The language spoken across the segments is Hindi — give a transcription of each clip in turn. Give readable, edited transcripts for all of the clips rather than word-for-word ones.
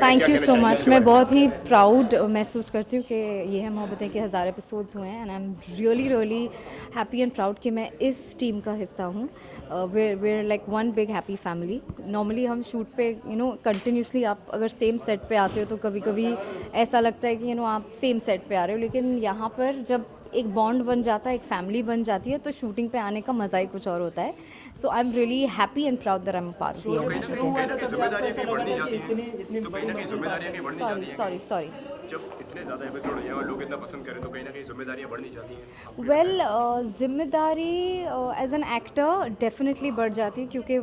Thank you so much. मैं बहुत ही प्राउड महसूस करती हूँ कि ये है मोहब्बतें के 1000 एपिसोड्स हुए हैं and I am really really happy and proud कि मैं इस टीम का हिस्सा हूँ। We're like one big happy family. Normally हम शूट पे कंटिन्यूसली आप अगर सेम सेट पे आते हो तो कभी कभी ऐसा लगता है कि आप सेम सेट पे आ रहे हो, लेकिन यहाँ पर जब एक बॉन्ड बन जाता है, एक फैमिली बन जाती है, तो शूटिंग पे आने का मज़ा ही कुछ और होता है। So I am really happy and proud that I am part of sorry sorry जब इतने ज़्यादा एपिसोड हैं और लोग इतना पसंद करें तो कहीं ना कहीं जिम्मेदारियां बढ़नी जाती हैं। वेल जिम्मेदारी एज एन एक्टर डेफिनेटली बढ़ जाती है, क्योंकि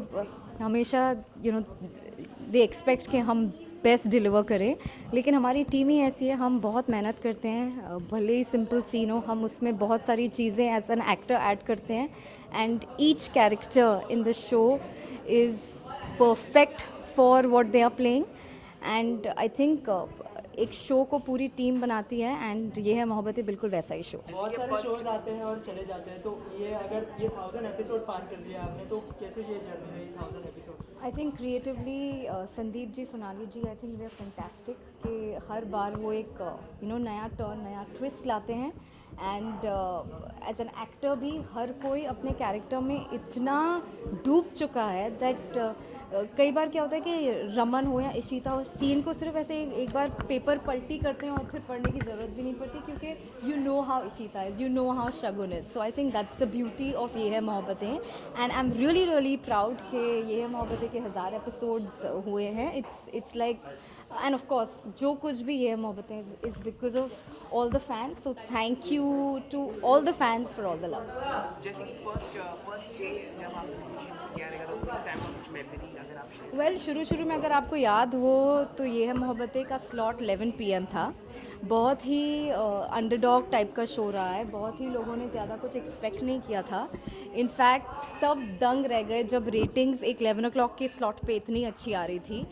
हमेशा दे एक्सपेक्ट कि हम बेस्ट डिलीवर करें, लेकिन हमारी टीम ही ऐसी है, हम बहुत मेहनत करते हैं। भले ही सिंपल सीन हो, हम उसमें बहुत सारी चीज़ें एज एन एक्टर ऐड करते हैं and each character in the show is perfect for what they are playing and I think एक शो को पूरी टीम बनाती है एंड ये है मोहब्बतें बिल्कुल वैसा ही शो। बहुत सारे शोज आते हैं और चले जाते हैं, तो ये अगर ये 1000 एपिसोड पार कर दिया आपने तो कैसे ये जर्नी रही 1000 episode? I think creatively Sandeep ji, Sonali ji, I think we are fantastic कि हर बार वो एक नया टर्न, नया ट्विस्ट लाते हैं एंड एज एन एक्टर भी हर कोई अपने कैरेक्टर में इतना डूब चुका है दैट कई बार क्या होता है कि रमन हो या इशिता हो, सीन को सिर्फ ऐसे एक बार पेपर पलटी करते हैं और फिर पढ़ने की ज़रूरत भी नहीं पड़ती, क्योंकि you know how Ishita is, you know how Shagun is. So I think that's the beauty of Yeh Hai Mohabbatein and I am really really proud कि ये है मोहब्बतें के 1000 एपिसोड्स हुए हैं। It's like and of course जो कुछ भी Yeh Hai Mohabbatein is because of all the fans, so thank you to all the fans for all the love. जैसे कि फर्स्ट डे जब आप शूट किया रहेगा तो उस टाइम का कुछ मेमोरी अगर आप शेयर वेल शुरू में अगर आपको याद हो तो ये है मोहब्बतें का स्लॉट 11 PM था। बहुत ही अंडरडॉग टाइप का शो रहा है, बहुत ही लोगों ने ज़्यादा कुछ एक्सपेक्ट नहीं किया था। इनफैक्ट सब दंग रह गए जब रेटिंग्स एक 11 o'clock के स्लॉट पे इतनी अच्छी आ रही थी।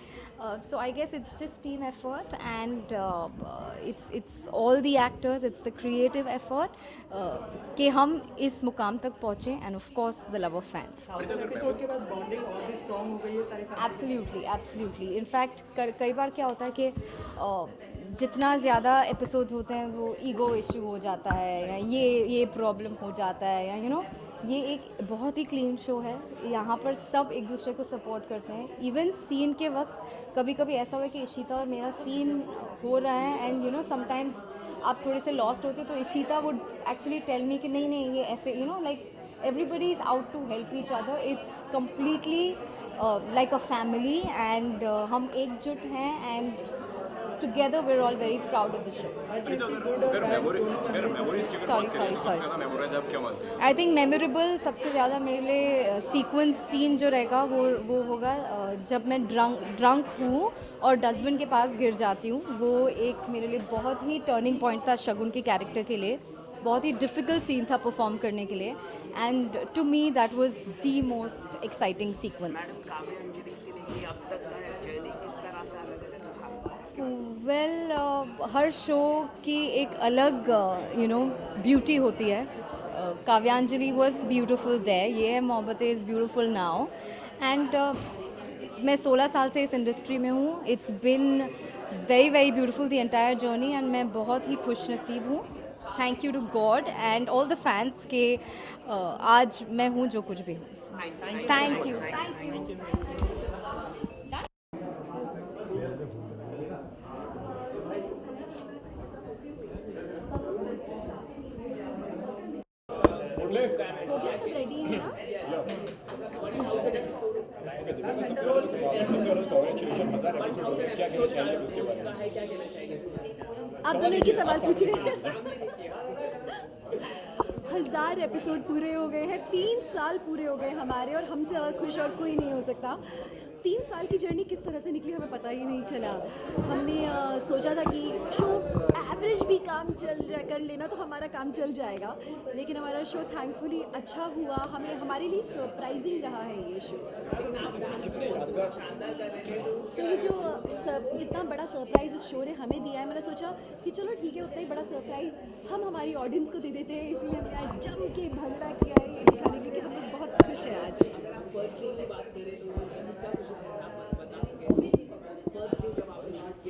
So I guess it's just team effort and it's all the actors, it's the creative effort कि हम इस मुकाम तक पहुँचें and of course the love of fans. 1000 episode के बाद बॉन्डिंग और भी स्ट्रॉन्ग हो गई है सारी फैमिली? Absolutely absolutely. इनफैक्ट कई बार क्या होता है कि जितना ज़्यादा एपिसोड होते हैं वो ईगो इशू हो जाता है या ये प्रॉब्लम हो जाता है या ये एक बहुत ही क्लीन शो है। यहाँ पर सब एक दूसरे को सपोर्ट करते हैं। इवन सीन के वक्त कभी कभी ऐसा हुआ कि इशिता और मेरा सीन हो रहा है एंड समटाइम्स आप थोड़े से लॉस्ट होते तो Ishita would actually tell me कि नहीं ये ऐसे like everybody is out to help each other. It's completely like a family and हम एकजुट हैं and together we're all very proud of the show. I think memorable सबसे ज़्यादा मेरे लिए सीक्वेंस सीन जो रहेगा वो होगा जब मैं ड्रंक हूँ और डस्टबिन के पास गिर जाती हूँ। वो एक मेरे लिए बहुत ही टर्निंग पॉइंट था शगुन के कैरेक्टर के लिए। बहुत ही डिफ़िकल्ट सीन था परफॉर्म करने के लिए and to me that was the most exciting sequence. Well हर शो की एक अलग ब्यूटी होती है। काव्यांजलि was beautiful there, Yeh Hai Mohabbatein is beautiful now and मैं 16 साल से इस इंडस्ट्री में हूँ। It's been very very beautiful the entire journey and मैं बहुत ही खुश नसीब हूँ। Thank you to God and all the fans के आज मैं हूँ जो कुछ भी हूँ। Thank you. हो गया, सब रेडी है ना? आप दोनों एक ही सवाल पूछ रहे हैं। 1000 एपिसोड पूरे हो गए हैं, 3 साल पूरे हो गए हमारे और हमसे ज़्यादा खुश और कोई नहीं हो सकता। 3 साल की जर्नी किस तरह से निकली हमें पता ही नहीं चला। हमने सोचा था कि शो एवरेज भी काम कर लेना तो हमारा काम चल जाएगा, लेकिन हमारा शो थैंकफुली अच्छा हुआ। हमारे लिए सरप्राइजिंग रहा है ये शो। तो ये जो जितना बड़ा सरप्राइज़ इस शो ने हमें दिया है, मैंने सोचा कि चलो ठीक है, उतना ही बड़ा सरप्राइज़ हम हमारी ऑडियंस को दे देते हैं। इसलिए हमने आज जम के भगड़ा किया है ये दिखाने के लिए कि हम लोग बहुत खुश हैं आज।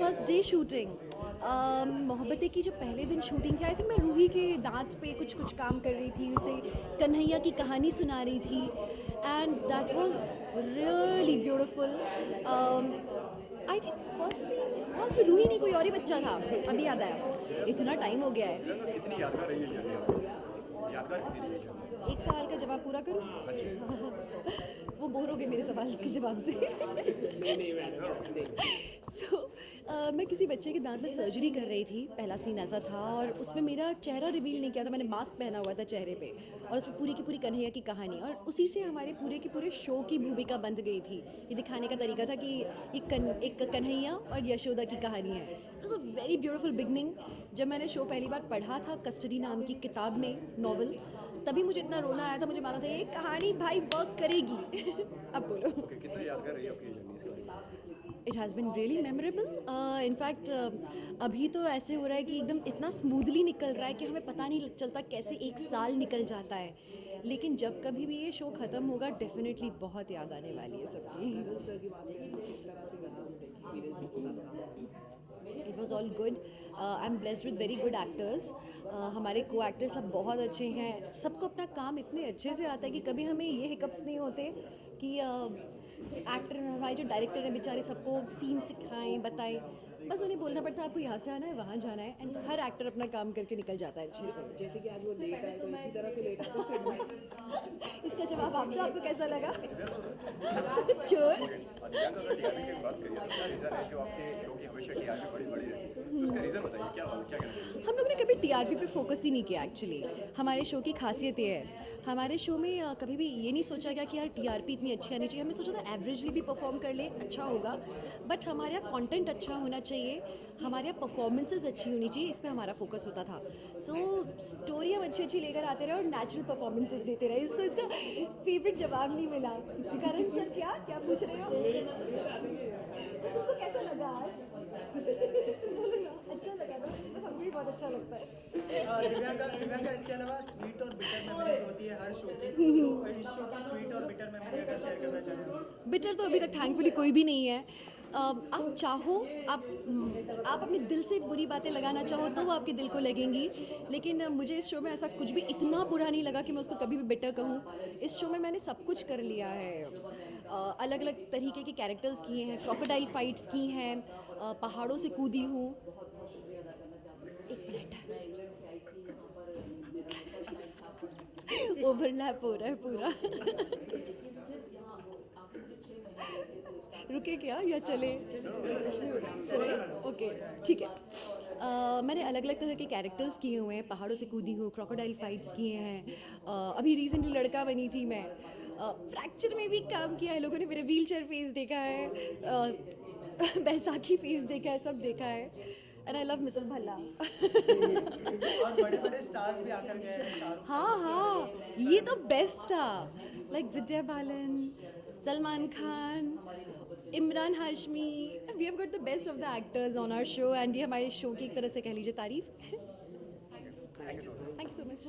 फर्स्ट डे शूटिंग मोहब्बतें की जो पहले दिन शूटिंग थी, आई थिंक मैं रूही के दांत पे कुछ काम कर रही थी, उसे कन्हैया की कहानी सुना रही थी and that was really beautiful. I think first scene उसमें रूही नहीं कोई और ही बच्चा था, अभी याद आया, इतना टाइम हो गया है. कितनी यादगार रही है जर्नी आपकी? यादगार कितनी रही है जर्नी? एक सवाल का जवाब पूरा करूं? वो बोर हो गए मेरे सवाल के जवाब से. मैं किसी बच्चे के दांत में सर्जरी कर रही थी, पहला सीन ऐसा था, और उसमें मेरा चेहरा रिवील नहीं किया था, मैंने मास्क पहना हुआ था चेहरे पे, और उसमें पूरी की पूरी कन्हैया की कहानी, और उसी से हमारे पूरे के पूरे शो की भूमिका बंध गई थी. ये दिखाने का तरीका था कि एक कन्हैया और यशोदा की कहानी है. It was a very beautiful beginning. जब मैंने शो पहली बार पढ़ा था कस्टडी नाम की किताब में, नॉवल, तभी मुझे इतना रोना आया था, मुझे मालूम था ये कहानी भाई वर्क करेगी. अब बोलो. कितना यादगार रही है आपकी जर्नी इसके बारे में? It has been really memorable. In fact अभी तो ऐसे हो रहा है कि एकदम इतना स्मूथली निकल रहा है कि हमें पता नहीं चलता कैसे एक साल निकल जाता है. लेकिन जब कभी भी ये शो ख़त्म होगा डेफिनेटली बहुत याद आने वाली है सबकी. It was all good. I am blessed with very good actors. हमारे को एक्टर्स सब बहुत अच्छे हैं. सबको अपना काम इतने अच्छे से आता है कि कभी हमें ये हिकअप्स नहीं होते कि एक्टर हमारे जो डायरेक्टर हैं बेचारे सबको सीन सिखाएं, बताएं. बस उन्हें बोलना पड़ता है आपको यहाँ से आना है, वहाँ जाना है, एंड हर एक्टर अपना काम करके निकल जाता है अच्छे से. जैसे कि आज वो लेट आए तो इसी तरह से लेट आए तो फिर इसका जवाब आप दो, आपको कैसा लगा? चोर. दिव्यांका, अगर टीआरपी की बात करिए तो क्या रीज़न है जो आपके शो की हमेशा टीआरपी बड़ी बड़ी रहती है? तो उसका रीज़न बताइए, क्या कहना चाहिए? हम लोगों ने कभी टीआरपी पे फोकस ही नहीं किया. एक्चुअली हमारे शो की खासियत ये है, हमारे शो में कभी भी ये नहीं सोचा गया कि यार टीआरपी इतनी अच्छी आनी चाहिए. हमने सोचा था एवरेजली भी परफॉर्म कर ले अच्छा होगा, बट हमारे यहाँ कंटेंट अच्छा होना चाहिए, हमारे यहाँ परफॉर्मेंसेस अच्छी होनी चाहिए, इसमें हमारा फोकस होता था. सो स्टोरी हम अच्छी अच्छी लेकर आते रहे और नेचुरल परफॉर्मेंसेस देते रहे. इसका फेवरेट जवाब नहीं मिला. करण सर क्या क्या पूछ रहे हो? तो तुमको कैसा लगा आज? बोलो ना, अच्छा लगा ना? तो हमको भी बहुत अच्छा लगता है. दिव्यांका इसके अलावा स्वीट और बिटर मेमोरीज होती है हर शो की, तो इस शो की स्वीट और बिटर मेमोरी अगर शेयर करना चाहें? बिटर तो अभी तक थैंकफुली कोई भी नहीं है. आप चाहो, आप अपने दिल से बुरी बातें लगाना चाहो तो वो आपके दिल को लगेंगी, लेकिन मुझे इस शो में ऐसा कुछ भी इतना बुरा नहीं लगा कि मैं उसको कभी भी बिटर कहूँ. इस शो में मैंने सब कुछ कर लिया है. अलग अलग तरीके के कैरेक्टर्स किए हैं, क्रोकोडाइल फाइट्स की हैं, पहाड़ों से कूदी हूँ. एक मिनट, ओवरलैप हो रहा है पूरा. रुके क्या या चले? ओके ठीक है. मैंने अलग अलग तरह के कैरेक्टर्स किए हुए हैं, पहाड़ों से कूदी हूँ, क्रोकोडाइल फाइट्स किए हैं. अभी रिसेंटली लड़का बनी थी मैं. फ्रैक्चर में भी काम किया है. लोगों ने मेरा व्हीलचेयर फेस देखा है, बैसाखी फेस देखा है, सब देखा है. And I love Mrs Bhalla. और बड़े बड़े स्टार्स भी आकर गए हैं. हाँ, ये तो बेस्ट था. Like Vidya Balan, Salman Khan, Emraan Hashmi. We have got the best of the actors on our show, and ये हमारे शो की एक तरह से कह लीजिए तारीफ. Thank you so much.